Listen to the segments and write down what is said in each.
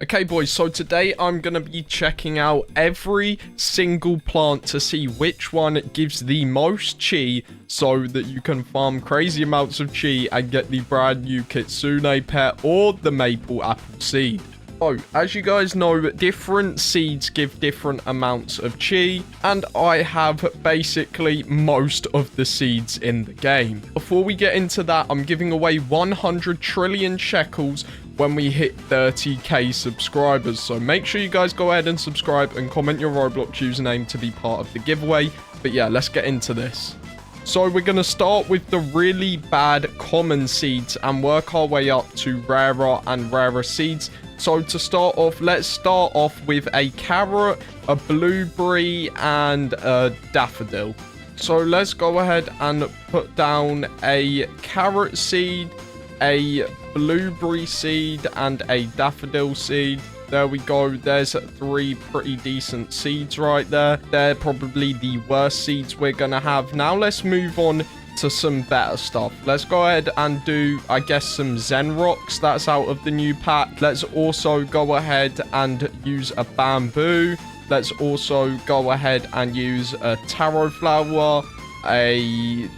Okay, boys, so today I'm going to be checking out every single plant to see which one gives the most chi so that you can farm crazy amounts of chi and get the brand new Kitsune pet or the maple apple seed. So, as you guys know, different seeds give different amounts of chi, and I have basically most of the seeds in the game. Before we get into that, I'm giving away 100 trillion shekels when we hit 30k subscribers. So make sure you guys go ahead and subscribe and comment your Roblox username to be part of the giveaway. But yeah, let's get into this. So we're going to start with the really bad common seeds and work our way up to rarer and rarer seeds. So to start off, let's start off with a carrot, a blueberry, and a daffodil. So let's go ahead and put down a carrot seed, a blueberry seed, and a daffodil seed. There we go. There's 3 pretty decent seeds right there. They're probably the worst seeds we're gonna have. Now let's move on to some better stuff. Let's go ahead and do, I guess, some Zen rocks. That's out of the new pack. Let's also go ahead and use a bamboo. Let's also go ahead and use a taro flower, a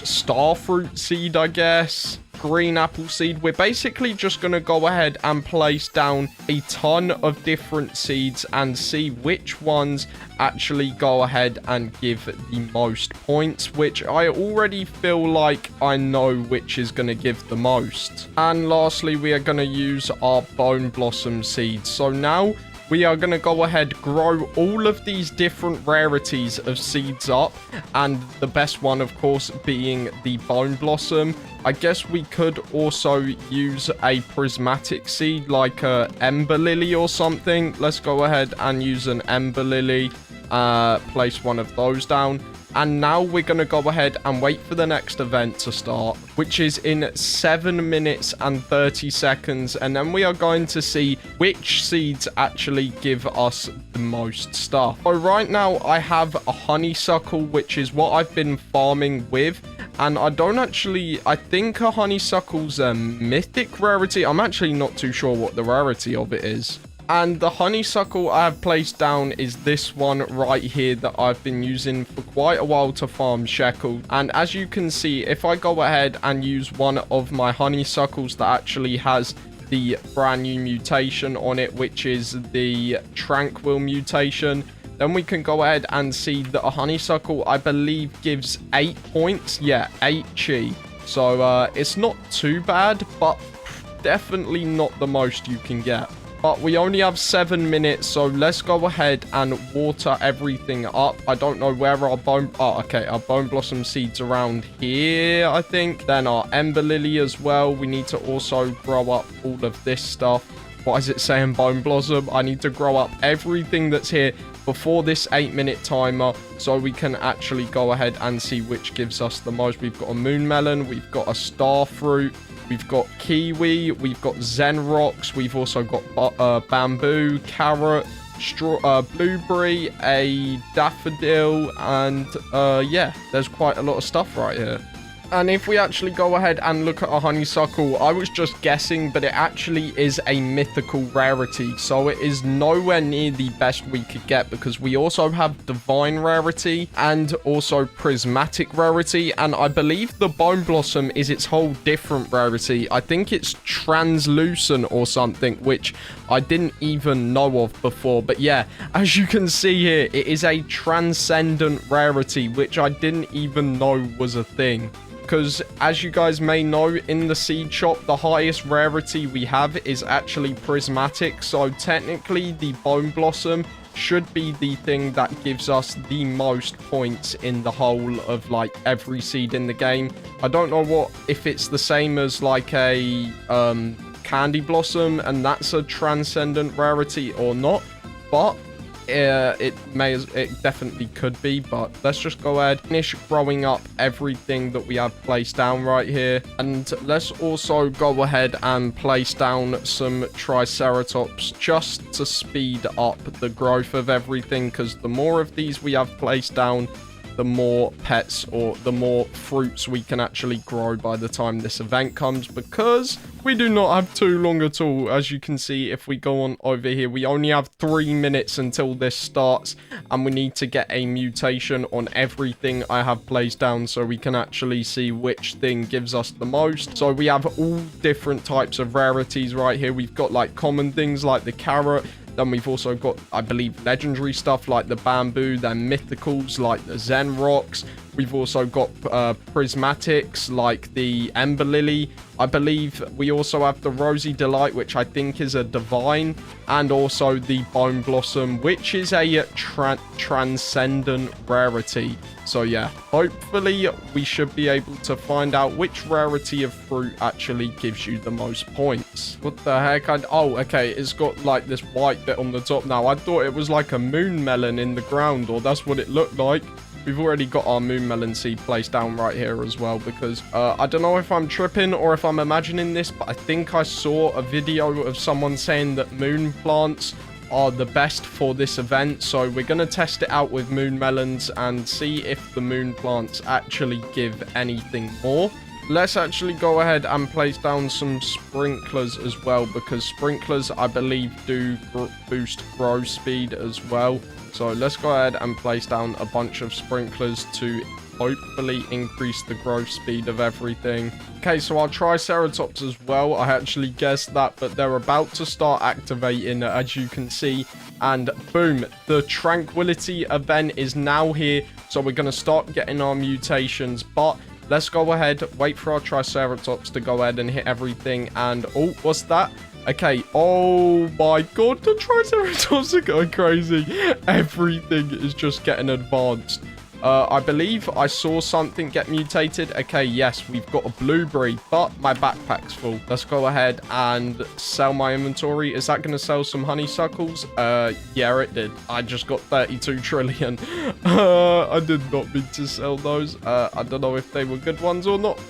starfruit seed, I guess, green apple seed. We're basically just going to go ahead and place down a ton of different seeds and see which ones actually go ahead and give the most points, which I already feel like I know which is going to give the most. And lastly, we are going to use our bone blossom seeds. So now we are going to go ahead, grow all of these different rarities of seeds up, and the best one, of course, being the bone blossom. I guess we could also use a prismatic seed like a ember lily or something. Let's go ahead and use an ember lily, place one of those down. And now we're going to go ahead and wait for the next event to start, which is in 7 minutes and 30 seconds. And then we are going to see which seeds actually give us the most stuff. So right now I have a honeysuckle, which is what I've been farming with. And I think a honeysuckle's a mythic rarity. I'm actually not too sure what the rarity of it is. And the honeysuckle I have placed down is this one right here that I've been using for quite a while to farm shekel. And as you can see, if I go ahead and use one of my honeysuckles that actually has the brand new mutation on it, which is the Tranquility mutation, then we can go ahead and see that a honeysuckle, I believe, gives 8 points. Yeah, 8 chi. So it's not too bad, but definitely not the most you can get. But we only have 7 minutes, so let's go ahead and water everything up. I don't know where our bone... Oh, okay, our bone blossom seeds around here, I think. Then our ember lily as well. We need to also grow up all of this stuff. Why is it saying bone blossom? I need to grow up everything that's here before this 8-minute timer, so we can actually go ahead and see which gives us the most. We've got a moon melon. We've got a star fruit. We've got kiwi, we've got zen rocks, we've also got bamboo, carrot, blueberry, a daffodil, and yeah, there's quite a lot of stuff right here. And if we actually go ahead and look at a honeysuckle, I was just guessing, but it actually is a mythical rarity. So it is nowhere near the best we could get, because we also have divine rarity and also prismatic rarity. And I believe the bone blossom is its whole different rarity. I think it's translucent or something, which I didn't even know of before. But yeah, as you can see here, it is a transcendent rarity, which I didn't even know was a thing. Because as you guys may know, in the seed shop, the highest rarity we have is actually prismatic. So technically the bone blossom should be the thing that gives us the most points in the whole of like every seed in the game. I don't know if it's the same as like a candy blossom and that's a transcendent rarity or not, but it definitely could be. But let's just go ahead, finish growing up everything that we have placed down right here, and let's also go ahead and place down some triceratops just to speed up the growth of everything, because the more of these we have placed down, the more pets or the more fruits we can actually grow by the time this event comes, because we do not have too long at all. As you can see, if we go on over here, we only have 3 minutes until this starts, and we need to get a mutation on everything I have placed down so we can actually see which thing gives us the most. So we have all different types of rarities right here. We've got like common things like the carrot. Then we've also got, I believe, legendary stuff like the bamboo, then mythicals like the Zen rocks. We've also got prismatics like the Ember Lily. I believe we also have the Rosy Delight, which I think is a divine, and also the Bone Blossom, which is a transcendent rarity. So yeah, hopefully we should be able to find out which rarity of fruit actually gives you the most points. What the heck? Oh, okay, it's got like this white bit on the top now. I thought it was like a moon melon in the ground, or that's what it looked like. We've already got our moon melon seed placed down right here as well, because I don't know if I'm tripping or if I'm imagining this, but I think I saw a video of someone saying that moon plants are the best for this event. So we're going to test it out with moon melons and see if the moon plants actually give anything more. Let's actually go ahead and place down some sprinklers as well, because sprinklers, I believe, do boost grow speed as well. So let's go ahead and place down a bunch of sprinklers to hopefully increase the growth speed of everything. Okay, so our Triceratops as well. I actually guessed that, but they're about to start activating, as you can see. And boom, the Tranquility event is now here. So we're going to start getting our mutations, but let's go ahead, wait for our Triceratops to go ahead and hit everything. And oh, what's that? Okay, oh my god, the Triceratops are going crazy. Everything is just getting advanced. I believe I saw something get mutated. Okay, yes, we've got a blueberry, but my backpack's full. Let's go ahead and sell my inventory. Is that going to sell some honeysuckles? Yeah, it did. I just got 32 trillion. I did not mean to sell those. I don't know if they were good ones or not,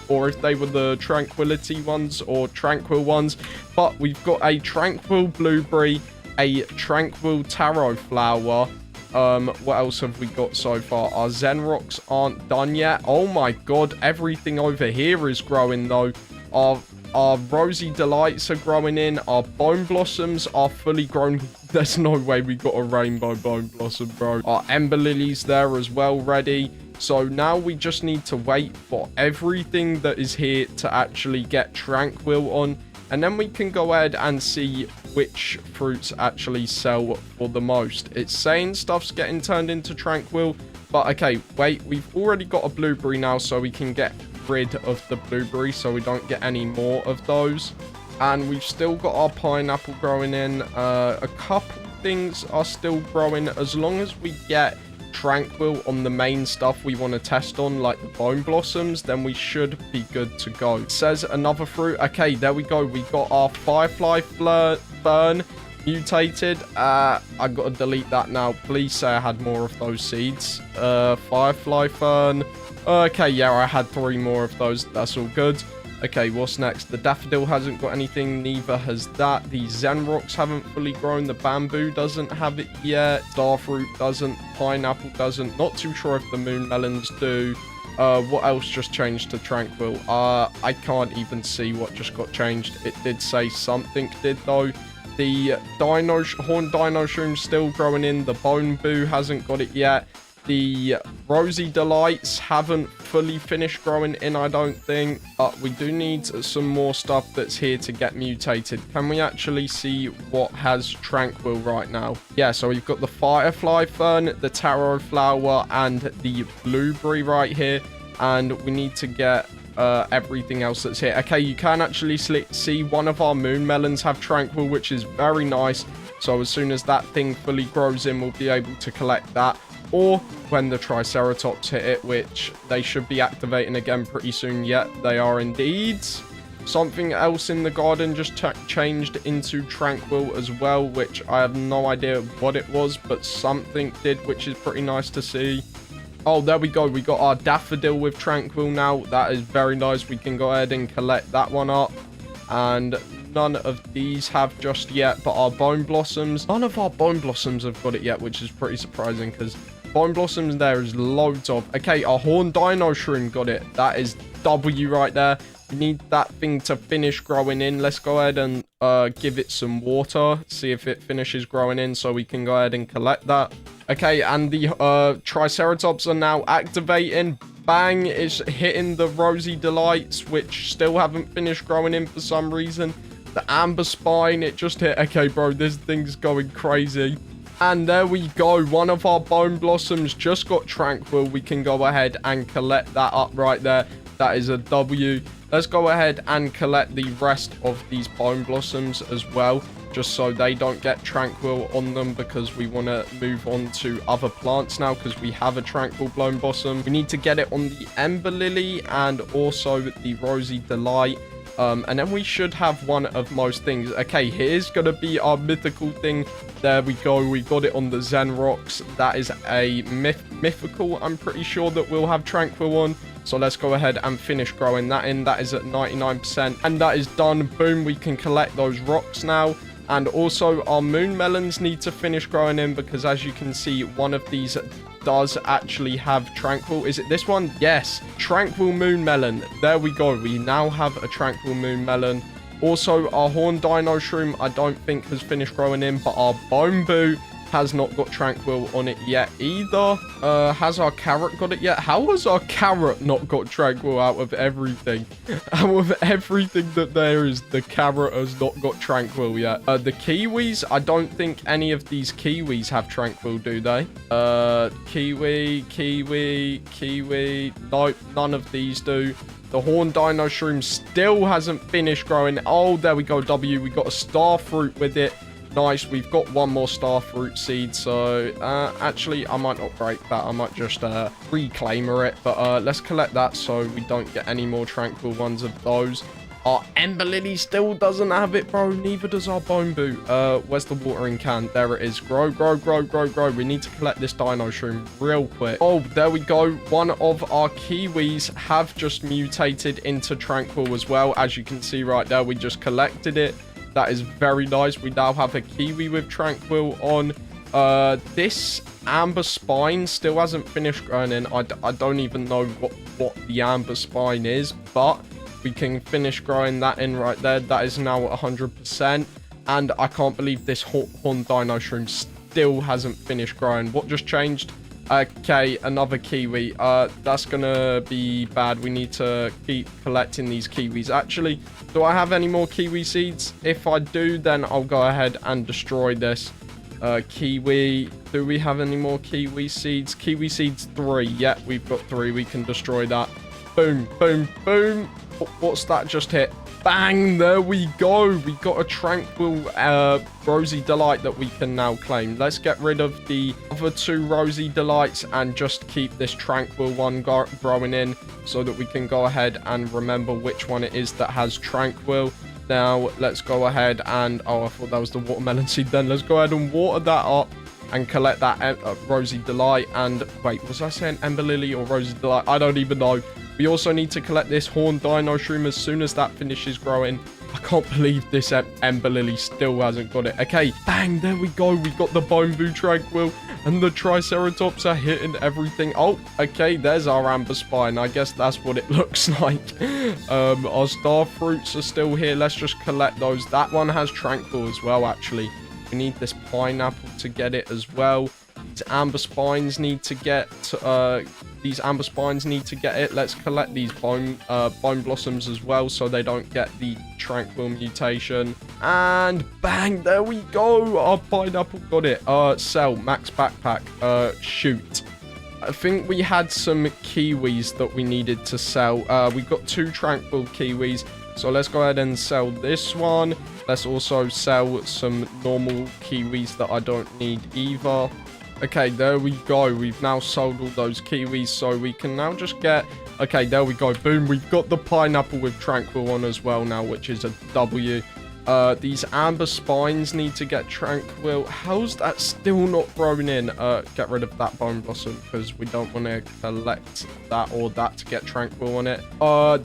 or if they were the Tranquility ones or Tranquil ones. But we've got a Tranquil blueberry, a Tranquil taro flower. What else have we got so far? Our Zen rocks aren't done yet. Oh my god, everything over here is growing though. Our Rosy Delights are growing in. Our Bone Blossoms are fully grown. There's no way we got a Rainbow Bone Blossom, bro. Our Ember Lilies there as well ready. So now we just need to wait for everything that is here to actually get Tranquil on. And then we can go ahead and see which fruits actually sell for the most. It's saying stuff's getting turned into Tranquil. But okay, wait, we've already got a blueberry now, so we can get rid of the blueberry so we don't get any more of those. And we've still got our pineapple growing in. A couple things are still growing. As long as we get Tranquil on the main stuff we want to test on, like the Bone Blossoms, then we should be good to go. It says another fruit. Okay, there we go. We got our Firefly Fern mutated. I gotta delete that now. Please say I had more of those seeds. Firefly Fern. Okay, yeah, I had 3 more of those. That's all good. Okay, what's next? The daffodil hasn't got anything, neither has that. The Zen rocks haven't fully grown. The bamboo doesn't have it yet. Starfruit doesn't. Pineapple doesn't. Not too sure if the moon melons do. What else just changed to Tranquil? I can't even see what just got changed. It did say something did though. The horned dino shroom's still growing in. The bone boo hasn't got it yet. The Rosy Delights haven't fully finished growing in, I don't think. But we do need some more stuff that's here to get mutated. Can we actually see what has Tranquil right now? Yeah, so we've got the Firefly Fern, the Taro Flower, and the Blueberry right here. And we need to get everything else that's here. Okay, you can actually see one of our moon melons have Tranquil, which is very nice. So as soon as that thing fully grows in, we'll be able to collect that. Or when the Triceratops hit it, which they should be activating again pretty soon. Yet they are indeed. Something else in the garden just changed into Tranquil as well, which I have no idea what it was, but something did, which is pretty nice to see. Oh, there we go. We got our daffodil with Tranquil now. That is very nice. We can go ahead and collect that one up. And none of these have just yet, but our Bone Blossoms, none of our Bone Blossoms have got it yet, which is pretty surprising because bone blossoms there is loads of. Okay, our horn dino shroom got it. That is W right there. We need that thing to finish growing in. Let's go ahead and give it some water. See if it finishes growing in so we can go ahead and collect that. Okay, and the Triceratops are now activating. Bang, it's hitting the Rosy Delights, which still haven't finished growing in for some reason. The Amber Spine, it just hit. Okay, bro, this thing's going crazy. And there we go. One of our bone blossoms just got Tranquil. We can go ahead and collect that up right there. That is a W. Let's go ahead and collect the rest of these bone blossoms as well, just so they don't get Tranquil on them, because we want to move on to other plants now because we have a Tranquil bone blossom. We need to get it on the Ember Lily and also the Rosy Delight. And then we should have one of most things. Okay, here's going to be our mythical thing. There we go. We got it on the Zen Rocks. That is a mythical. I'm pretty sure that we'll have Tranquil on. So let's go ahead and finish growing that in. That is at 99%. And that is done. Boom. We can collect those rocks now. And also our moon melons need to finish growing in, because as you can see, one of these does actually have Tranquil. Is it this one? Yes. Tranquil moon melon. There we go. We now have a Tranquil moon melon. Also, our horn dino shroom, I don't think has finished growing in, but our bone boo has not got Tranquil on it yet either. Has our carrot got it yet? How has our carrot not got Tranquil out of everything? Out of everything that there is, the carrot has not got Tranquil yet. The kiwis, I don't think any of these kiwis have Tranquil, do they? Kiwi. Nope, none of these do. The horn dino shroom still hasn't finished growing. Oh, there we go, W. We got a star fruit with it. Nice, we've got one more star fruit seed, so actually I might not break that. I might just reclaimer it, but let's collect that so we don't get any more Tranquil ones of those. Our Ember Lily still doesn't have it, bro. Neither does our bone boo. Where's the watering can? There it is. Grow. We need to collect this dino shroom real quick. Oh, there we go. One of our kiwis have just mutated into Tranquil as well. As you can see right there, we just collected it. That is very nice. We now have a kiwi with Tranquil on. This Amber Spine still hasn't finished growing in. I don't even know what the Amber Spine is, but we can finish growing that in right there. That is now at 100%. And I can't believe this horn dino shroom still hasn't finished growing. What just changed? Okay, another kiwi. That's gonna be bad. We need to keep collecting these kiwis. Actually, do I have any more kiwi seeds? If I do, then I'll go ahead and destroy this. Kiwi. Do we have any more kiwi seeds? Kiwi seeds 3. Yeah, we've got 3. We can destroy that. Boom. What's that just hit? Bang! There we go. We got a Tranquil Rosy Delight that we can now claim. Let's get rid of the other 2 Rosy Delights and just keep this Tranquil one growing in so that we can go ahead and remember which one it is that has Tranquil. Now, let's go ahead and... Oh, I thought that was the watermelon seed then. Let's go ahead and water that up and collect that Rosy Delight. And wait, was I saying Ember Lily or Rosy Delight? I don't even know. We also need to collect this horn dino shroom as soon as that finishes growing. I can't believe this Ember Lily still hasn't got it. Okay, bang, there we go. We got the bone boo Tranquil and the Triceratops are hitting everything. Oh, okay, there's our Amber Spine. I guess that's what it looks like. Our star fruits are still here. Let's just collect those. That one has Tranquil as well, actually. We need this pineapple to get it as well. These Amber Spines need to get it. Let's collect these bone blossoms as well so they don't get the Tranquil mutation. And bang, there we go. Our pineapple got it. Sell max backpack. Shoot. I think we had some kiwis that we needed to sell. We got 2 Tranquil kiwis. So let's go ahead and sell this one. Let's also sell some normal kiwis that I don't need either. Okay, there we go. We've now sold all those kiwis, so we can now just get... Okay, there we go. Boom. We've got the pineapple with Tranquil on as well now, which is a W. These Amber Spines need to get Tranquil. How's that still not grown in? Get rid of that bone blossom because we don't want to collect that or that to get Tranquil on it.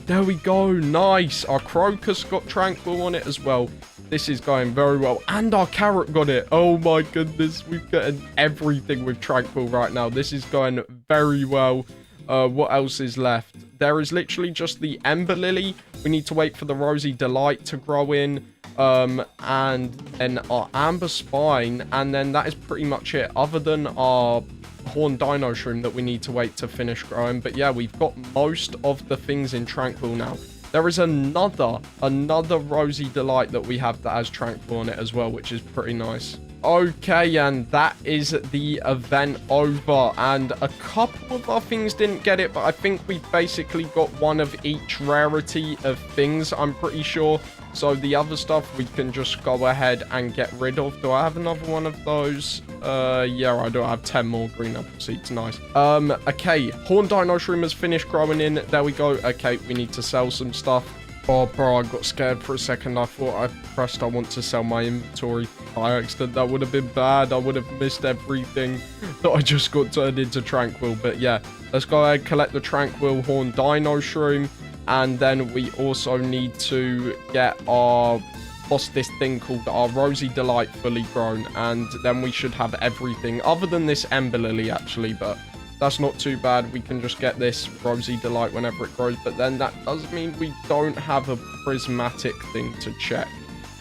There we go. Nice. Our crocus got Tranquil on it as well. This is going very well. And our carrot got it. Oh my goodness. We've gotten everything with Tranquil right now. This is going very well. What else is left? There is literally just the Ember Lily. We need to wait for the Rosy Delight to grow in. And then our Amber Spine. And then that is pretty much it. Other than our Horn Dino Shroom that we need to wait to finish growing. But yeah, we've got most of the things in Tranquil now. There is another Rosy Delight that we have that has Tranquil on it as well, which is pretty nice. Okay, and that is the event over. And a couple of our things didn't get it, but I think we basically got one of each rarity of things, I'm pretty sure. So the other stuff we can just go ahead and get rid of. Do I have another one of those? Yeah, I do. I have 10 more green apple seeds. Nice. Okay. Horn Dino Shroom has finished growing in. There we go. Okay, we need to sell some stuff. Oh, bro, I got scared for a second. I thought I pressed I want to sell my inventory by accident. That would have been bad. I would have missed everything that I just got turned into Tranquil. But yeah, let's go ahead and collect the Tranquil Horn Dino Shroom. And then we also need to get our, what's this thing called? Our Rosy Delight fully grown. And then we should have everything other than this Ember Lily, actually. But that's not too bad. We can just get this Rosy Delight whenever it grows. But then that does mean we don't have a prismatic thing to check.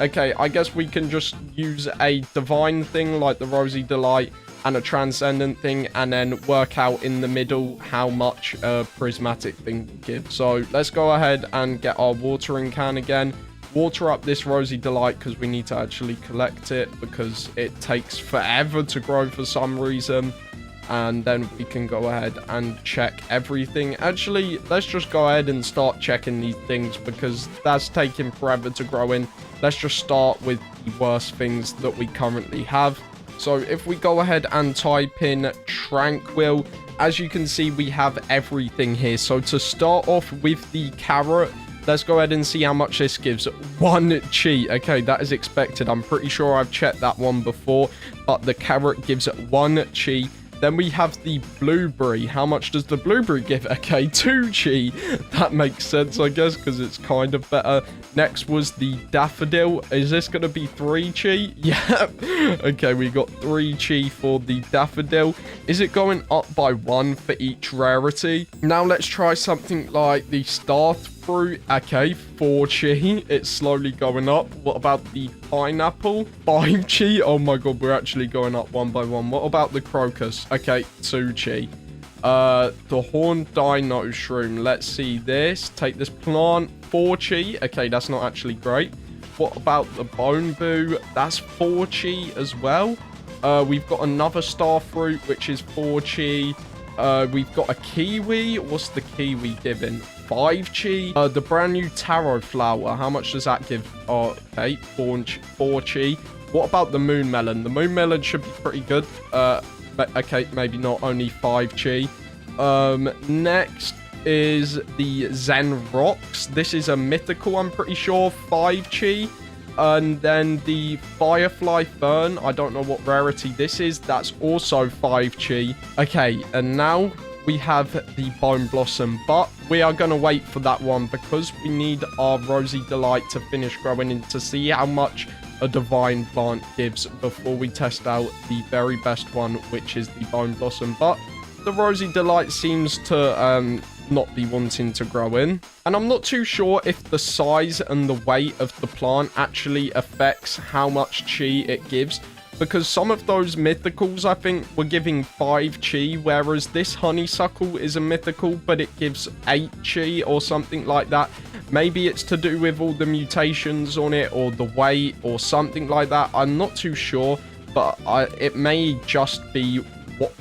Okay, I guess we can just use a divine thing like the Rosy Delight and a transcendent thing, and then work out in the middle how much a prismatic thing will give. So let's go ahead and get our watering can again. Water up this Rosy Delight because we need to actually collect it because it takes forever to grow for some reason. And then we can go ahead and check everything. Actually, let's just go ahead and start checking these things because that's taking forever to grow in. Let's just start with the worst things that we currently have. So if we go ahead and type in Tranquil, as you can see, we have everything here. So to start off with the carrot, let's go ahead and see how much this gives. 1 chi. Okay, that is expected. I'm pretty sure I've checked that one before, but the carrot gives 1 chi. Then we have the blueberry. How much does the blueberry give? Okay, 2 chi. That makes sense, I guess, because it's kind of better. Next was the daffodil. Is this going to be 3 chi? Yeah. Okay, we got 3 chi for the daffodil. Is it going up by 1 for each rarity? Now let's try something like the star fruit. Okay, 4 chi. It's slowly going up. What about the pineapple? 5 chi. Oh my god, we're actually going up one by one. What about the crocus? Okay, 2 chi. The Horn Dino Shroom. Let's see this. Take this plant. 4 chi. Okay, that's not actually great. What about the bone boo? That's 4 chi as well. We've got another star fruit, which is 4 chi. We've got a kiwi. What's the kiwi giving? 5 chi. The brand new taro flower. How much does that give? Oh, okay, 4 chi. What about the moon melon? The moon melon should be pretty good. Okay, maybe not. Only 5 chi. Next is the Zen Rocks. This is a mythical, I'm pretty sure. 5 chi. And then the Firefly Fern. I don't know what rarity this is. That's also 5 chi. Okay, and now we have the Bone Blossom. But we are going to wait for that one because we need our Rosy Delight to finish growing in to see how much a divine plant gives before we test out the very best one, which is the Bone Blossom. But the Rosy Delight seems to not be wanting to grow in. And I'm not too sure if the size and the weight of the plant actually affects how much chi it gives. Because some of those mythicals, I think, were giving 5 chi, whereas this honeysuckle is a mythical, but it gives 8 chi or something like that. Maybe it's to do with all the mutations on it or the weight or something like that. I'm not too sure, but it may just be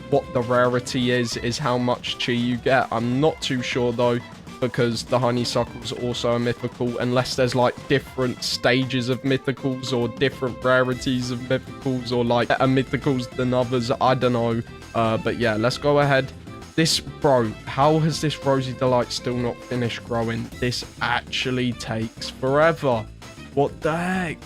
what the rarity is how much chi you get. I'm not too sure, though, because the honeysuckle's also a mythical, unless there's like different stages of mythicals or different rarities of mythicals or like better mythicals than others. I don't know. But yeah, let's go ahead. This, bro, how has this Rosy Delight still not finished growing? This actually takes forever. What the heck?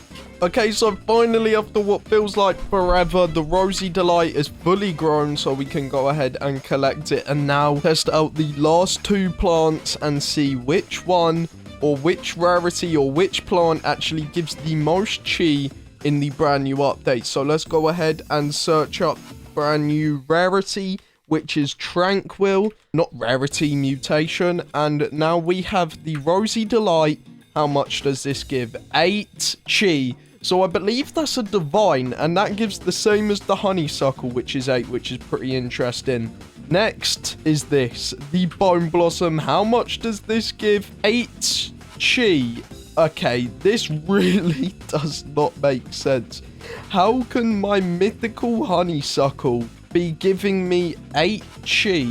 Okay, so finally, after what feels like forever, the Rosy Delight is fully grown, so we can go ahead and collect it and now test out the last 2 plants and see which one or which rarity or which plant actually gives the most chi in the brand new update. So let's go ahead and search up brand new rarity, which is Tranquil, not rarity, mutation. And now we have the Rosy Delight. How much does this give? 8 chi. So I believe that's a divine, and that gives the same as the honeysuckle, which is 8, which is pretty interesting. Next is this, the Bone Blossom. How much does this give? 8 chi. Okay, this really does not make sense. How can my mythical honeysuckle be giving me 8 chi?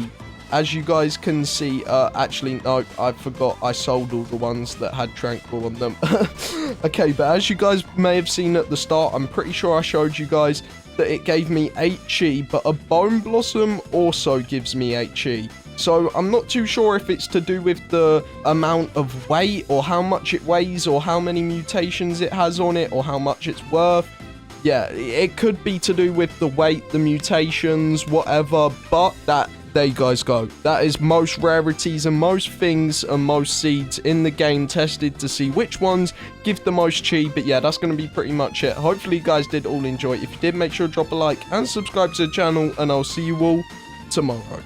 As you guys can see, actually, no, I forgot. I sold all the ones that had Tranquil on them. Okay, but as you guys may have seen at the start, I'm pretty sure I showed you guys that it gave me 8 chi, but a Bone Blossom also gives me 8 chi. So I'm not too sure if it's to do with the amount of weight, or how much it weighs, or how many mutations it has on it, or how much it's worth. Yeah, it could be to do with the weight, the mutations, whatever, but there you guys go. That is most rarities and most things and most seeds in the game tested to see which ones give the most chi. But yeah, that's going to be pretty much it. Hopefully you guys did all enjoy it. If you did, make sure to drop a like and subscribe to the channel, and I'll see you all tomorrow.